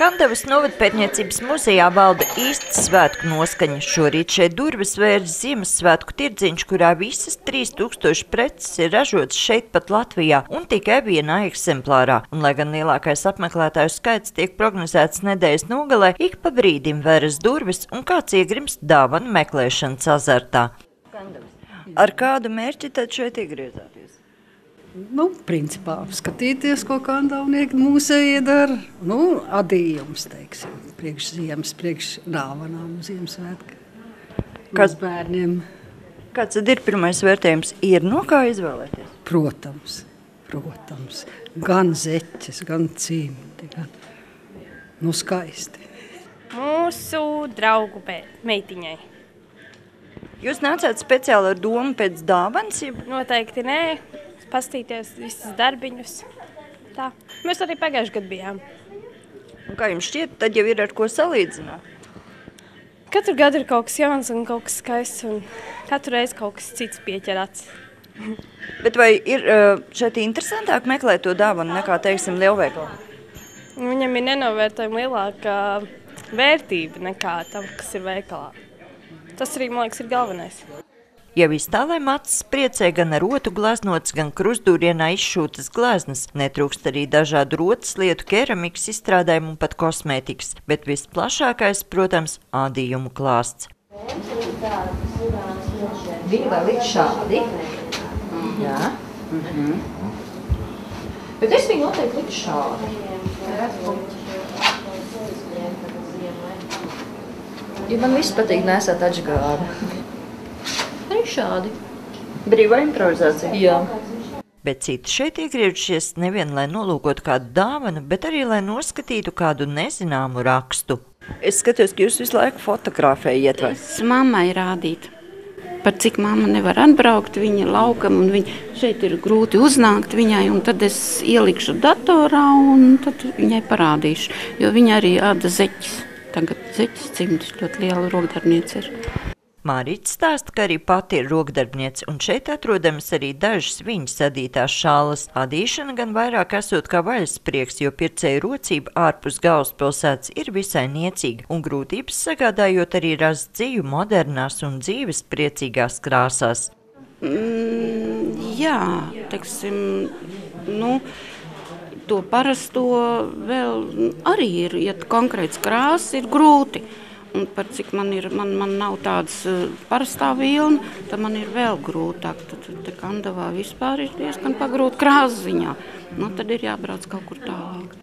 Kandavas novadpētniecības muzejā valda īsts svētku noskaņa. Šorīt šeit durvis vērs Ziemassvētku tirdziņš, kurā visas 3000 preces ir ražotas šeit pat Latvijā un tikai vienā eksemplārā. Un, lai gan lielākais apmeklētāju skaits tiek prognozēts nedēļas nogalē, ik pa brīdim vēras durvis un kāds iegrimst dāvanu meklēšanas azartā. Ar kādu mērķi tad šeit iegriezāties? Principā skatīties, ko Kandavnieku muzeja dara. Adījums, teiksim, priekš ziemas, priekš dāvanām Ziemassvētku. Kāds bērniem? Kāds tad ir pirmais vērtējums? Ir no kā izvēlēties? Protams. Gan zeķes, gan cimdi, gan skaisti. Mūsu draugu meitiņai. Jūs nācāt speciāli ar domu pēc dāvanas? Noteikti nē. Pastīties visus darbiņus. Tā. Mēs arī pagājuši gadu bijām. Un kā jums šķiet, tad jau ir ar ko salīdzināt? Katru gadu ir kaut kas jauns un kaut kas skaists, un katru reizi kaut kas cits pieķerats. Bet vai ir šeit interesantāk meklēt to dāvanu nekā, teiksim, lielveikalā? Viņam ir nenovērtējama lielāka vērtība nekā tam, kas ir veikalā. Tas arī, man liekas, ir galvenais. Jau iztālē macis priecē gan ar rotu gleznotas, gan krustdūrienā izšūtas gleznas. Netrūkst arī dažādu rotas lietu, keramikas izstrādājumu un pat kosmētikas. Bet visplašākais, protams, ādījumu klāsts. Viņi vēl ir šādi. Jā. Bet es viņu noteikti liku šādi. Jo man viss patīk nesāt atžgādi. Arī šādi. Brīvā improvizācija? Jā. Bet citi šeit iegriežušies nevien, lai nolūkotu kādu dāvanu, bet arī, lai noskatītu kādu nezināmu rakstu. Es skatos, ka jūs visu laiku fotografējat, vai? Es mammai rādīt. Par cik mamma nevar atbraukt, viņa laukam, un šeit ir grūti uznākt viņai, un tad es ielikšu datorā, un tad viņai parādīšu. Jo viņa arī āda zeķis. Tagad zeķis cimdis ļoti liela rokdarbniece ir. Mārīte stāsta, ka arī pati ir rokdarbniece, un šeit atrodamas arī dažas viņas adītās šālas. Adīšana gan vairāk esot kā vaļasprieks, jo pircēju rocība ārpus galvaspilsētas ir visai niecīga, un grūtības sagādājot arī rast dzīvu modernās un dzīves priecīgās krāsās. Jā, teiksim, to parasto vēl arī ir, ja konkrēts krāsas ir grūti. Un par cik man nav tādas parastā vilna, tad man ir vēl grūtāk. Tad Kandavā vispār ir diezgan pagrūti krāsas ziņā. Tad ir jābrauc kaut kur tālāk.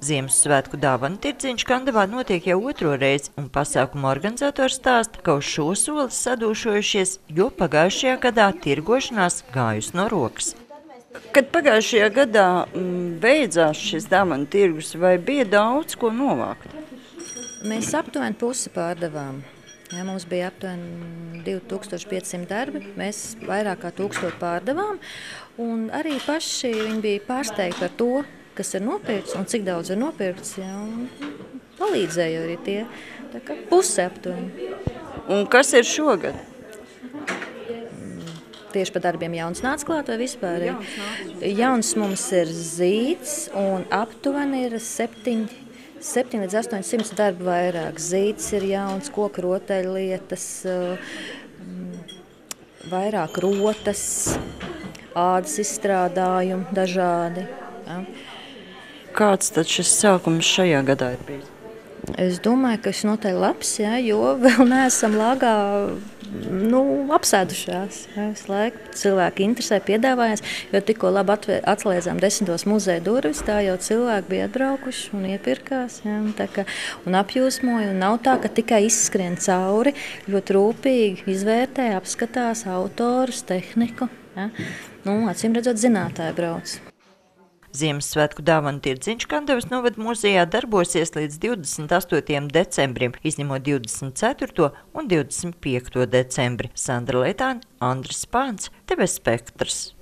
Ziemassvētku dāvanu tirdziņš Kandavā notiek jau otro reizi, un pasākuma organizators stāsta, ka uz šo soli sadūšojušies, jo pagājušajā gadā tirgošanās gājusi no rokas. Kad pagājušajā gadā beidzās šis dāvanu tirgus, vai bija daudz ko novākt? Mēs aptuveni pusi pārdevām. Jā, mums bija aptuveni 2500 darbi, mēs vairāk kā 1000 pārdevām. Un arī paši viņi bija pārsteigti par to, kas ir nopirkts un cik daudz ir nopirkts. Jā, un palīdzēja arī tie. Tā kā pusi aptuveni. Un kas ir šogad? Tieši par darbiem jauns nāc klāt vai vispār? Jauns mums ir zīds un aptuveni ir 7 līdz 800 darba vairāk. Zīds ir jauns, koku rotaļlietas, vairāk rotas, ādas izstrādājumi dažādi. Ja. Kāds tad šis sākums šajā gadā ir bijis? Es domāju, ka šis noteikti labs, ja, jo vēl neesam lāgā apsēdušās. Ja, visu laiku cilvēki interesē, piedāvājās, jo tikko labi atslēdzām 10. muzeja durvis, tā jau cilvēki bija atbraukuši un iepirkās. Ja, un apjūsmoja, un nav tā, ka tikai izskrien cauri, ļoti rūpīgi izvērtē, apskatās autorus, tehniku. Ja. Acīm redzot, zinātāji brauc. Ziemassvētku dāvanu tirdziņš Kandavas novada muzejā darbosies līdz 28. decembrim, izņemot 24. un 25. decembri. Sandra Leitāne, Andris Spāns, TV Spektrs.